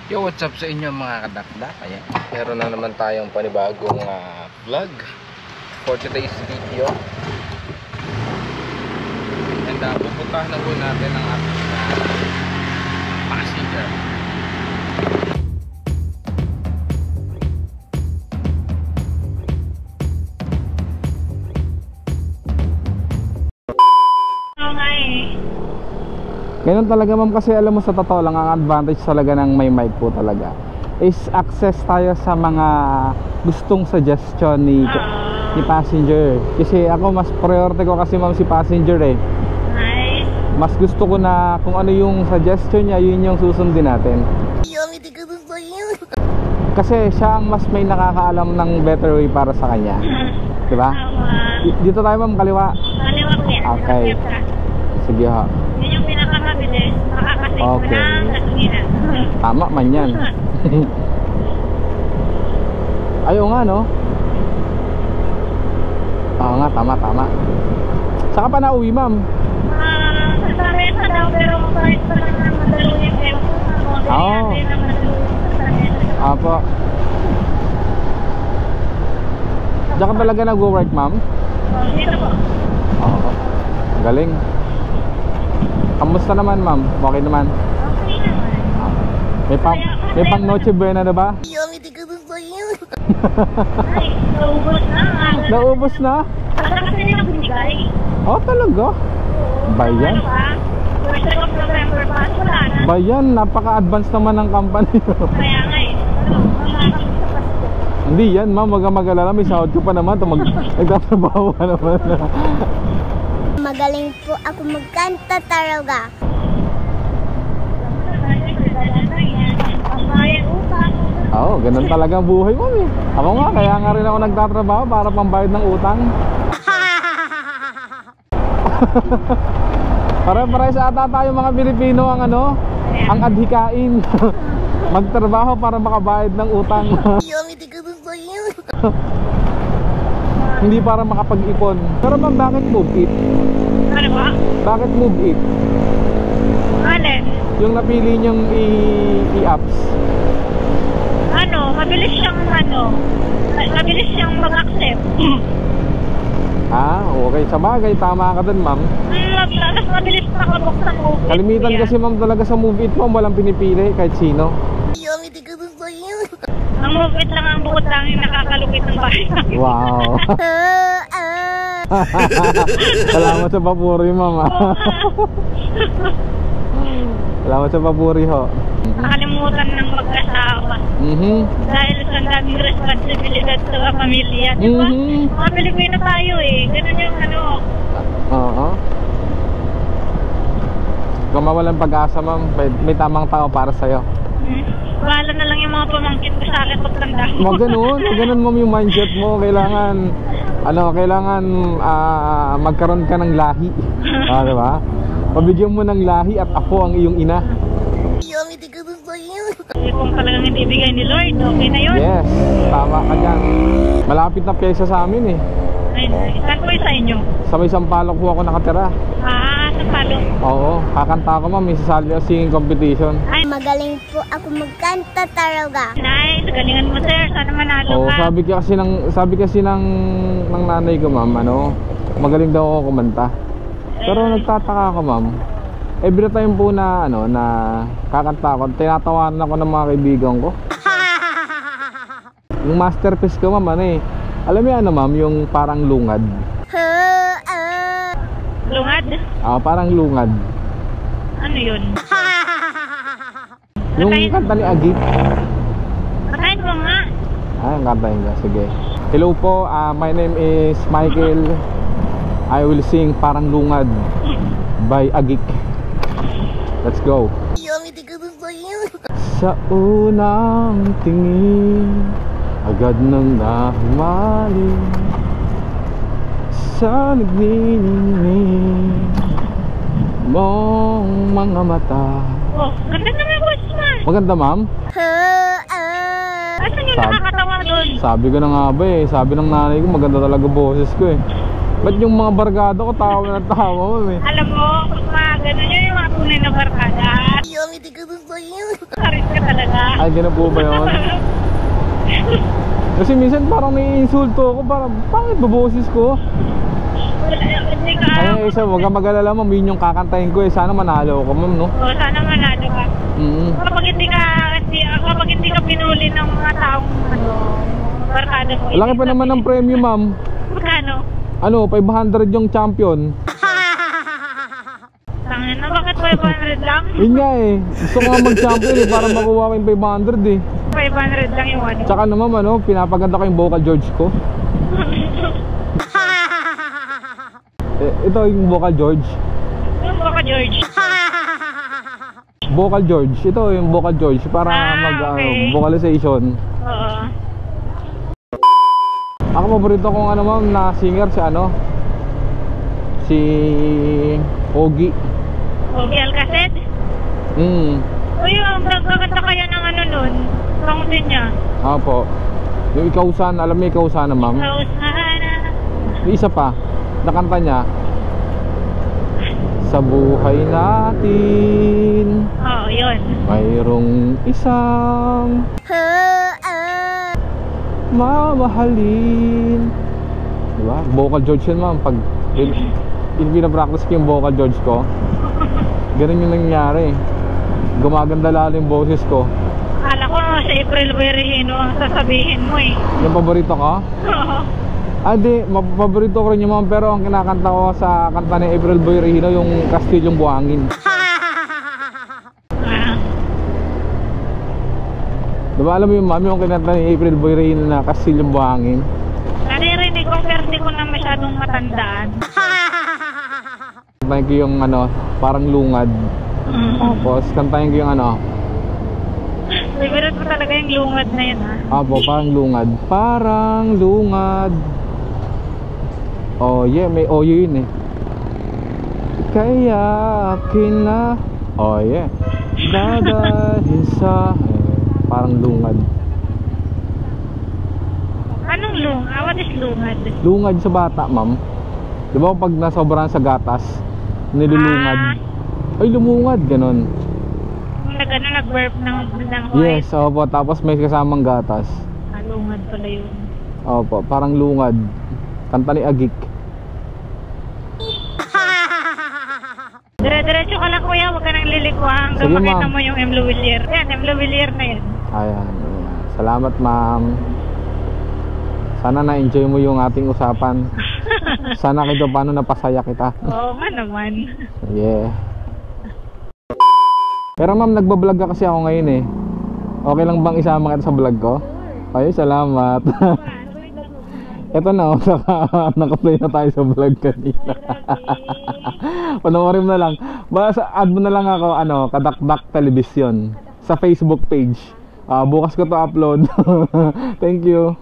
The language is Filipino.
Yo, what's up sa inyo mga kadakdak? Ayan, meron na naman tayong panibagong vlog for today's video. And pupuntahan na po natin ang ating passenger. Ganun talaga ma'am, kasi alam mo sa totoo lang ang advantage talaga ng may mic po talaga is access tayo sa mga gustong suggestion ni passenger. Kasi ako mas priority ko kasi ma'am si passenger eh. Nice. Mas gusto ko na kung ano yung suggestion niya, yun yung susundin natin. Kasi siya ang mas may nakakaalam ng better way para sa kanya. Diba? Dito tayo ma'am, kaliwa. Kaliwa po yan. Okay. Sige ha. Yun yung pinakamabilis. Makakasave mo Okay. ng gasolina. Tama man yan. Ayaw nga no. Oo nga, tama. Saka pa na uwi ma'am? Sa Saresa daw, pero kahit pa lang na madalo yung tempo. Oo. Apo. Diyan ka talaga nag-work ma'am? Dito po. Oo. Galing. Kamusta naman ma'am? Okay naman? Okay naman. May pang Noche Buena na ba? Ay, naubos na. Naubos na? Saka kasi nila binigay. Oh talaga? Bayan? First week of November pa, wala na. Bayan, napaka-advance naman ng company. Kaya nga eh. Makakapit sa Pasko. Hindi yan ma'am, wag kang mag-alala, may sahod ko pa naman. Nagtatrabaho ka naman. Magaling po ako magkanta talaga. Oo, ganun talaga ang buhay mo eh. Ako nga, kaya nga rin ako nagtatrabaho para pambayad ng utang. Pare-pare sa ata tayo mga Pilipino ang ang adhikain. Magtrabaho para makabayad ng utang. Hindi para makapag-ipon. Pero ma'am, bakit move it? Ano ba? Bakit move it? Alin? Yung napili niyong i-apps. Mabilis siyang mag-accept. Okay. Sa bagay, tama ka dun ma'am. Mas mabilis nakabuksan mo. Kalimitan kasi ma'am talaga sa move it ma'am, walang pinipili kahit sino. Ang move it lang ang bukod lang yung nakakalupit ng bahay. Wow. Salamat sa papuri ma'am. Salamat sa papuri ho. Nakalimutan ng mag-asawa. Dahil sa daming responsibilidad sa pamilya. Diba? Mga Pilipino tayo eh. Ganun yung Oo. Kung mawalan pag-asa ma'am, may tamang tao para sa'yo. Bahala na lang yung mga pamangkin ko sa akin pagtanda mo. Ganun ma'am yung mindset mo. Kailangan magkaroon ka ng lahi. Diba? Pabigyan mo ng lahi at ako ang iyong ina. Kung talagang ibibigay ni Lord, okay na yun? Yes, tama ka dyan. Malapit na pyesa sa amin eh. Ay, saan po sa inyo? Sa may Sampaloc po ako nakatira. Sampaloc. Oo, kakanta ko ma'am, may sasali ako singing competition. Ay, Magaling po ako magkanta talaga. nice, galingan mo sir, sana manalo Oo, ka. sabi kasi ng nanay ko ma'am, magaling daw ako kumanta. Pero nagtataka ako ma'am, every time po na kakanta ako, tinatawanan ako ng mga kaibigan ko. Yung masterpiece ko ma'am, alam mo yan ma'am, yung parang lungad. Lungad? Parang lungad. Ano yun? Yung kanta ni Agit. Katayin mo nga. Ang kantahin ka, sige. Hello po, my name is Michael. I will sing Parang Lungad by Agik. Let's go. Sa unang tingin, agad nang nahumaling sa nagniningning mong mga mata. Oh, ganda naman boss man. Maganda ma'am? Asan yung nakakatawa doon? Sabi ko na nga ba eh, sabi ng nanay ko maganda talaga boses ko eh. Ba't yung mga barkada ko tawa na tawa mo eh? Alam mo, pag Ganun yung mga tunay na barkada. Karit ka talaga. Ay, di na po ba yun? Kasi minsan parang naiinsulto ako, parang pangit ba boses ko? Hindi ka. Ay, isa, huwag kang mag-alala ma'am, yun yung kakantahin ko eh. Sana manalo ako ma'am, no? Oo, sana manalo ka. Kapag hindi ka pinuli ng mga taong barkada mo. Laki pa naman ng premyo ma'am. Magkano? Ano, 500 yung champion. Tangin na, bakit 500 lang? Yun nga eh, gusto ko nga mag-champion eh, para makuha ko yung 500 eh. 500 lang yung ano. Tsaka naman ano, pinapaganda ko yung vocal George ko. Ito yung vocal George. Yung baka George. Vocal George, ito yung vocal George para okay. vocalization. Oo. Ako paborito kong ano ma'am na singer si ano, si Ogie. Ogie Alcacid? Uy, ang gaganda kaya ng ano nun? Fountain niya. Apo. Yung Ikaw Sana, alam mo Ikaw Sana ma'am? Ikaw sana. Yung isa pa, nakanta niya, sa buhay natin Oo, yun. mayroong isang mamahalin. Diba? Vocal George yun ma'am. Pag pinapractice ko yung vocal George ko, ganun yung nangyari. Gumaganda lalo yung boses ko. Akala ko sa April Berrino ang sasabihin mo eh. Yung paborito ko? Oo. Di, paborito ko rin yung ma'am. Pero ang kinakanta ko sa kanta ni April Boy Regino, yung Kastilyong Buhangin. Diba alam mo yung ma'am, yung kinanta ni April Boy Regino na Kastilyong Buhangin? Naririnig ko pero di ko na masyadong matandaan. Kantahin ko yung ano, parang lungad. Tapos kantahin ko yung ano, favorite mo talaga yung lungad na yun ha? Apo, parang lungad. Parang lungad. Oh yeah, may oh yun eh. Kaya kina oh yeah, dadalhin sa parang lungad. Anong lungad? What is lungad? Lungad sa bata ma'am. Diba pag nasobrahan sa gatas, nilulungad. Ay lumungad, ganon. Nag-burp ng white. Yes, opo, tapos may kasamang gatas. Lungad pala yun. Opo, parang lungad. Kanta ni Agik. Dire-diretso ka lang kuya, huwag ka nang lilikwa hanggang Sige, makita ma'am. mo yung M. Louisier. Yan, M. Louisier na yan. Ayan. Salamat ma'am. Sana na-enjoy mo yung ating usapan. Sana kahit paano napasaya kita. Oo nga naman. Yeah. Pero ma'am, nagbablog ka kasi ako ngayon eh. Okay lang bang isama kita sa vlog ko? Ay, salamat. Ito na, naka-play na tayo sa vlog kanina. Panoorin mo na lang. Basta add mo na lang ako, ano, Kadakdak Television sa Facebook page. Bukas ko to upload. Thank you.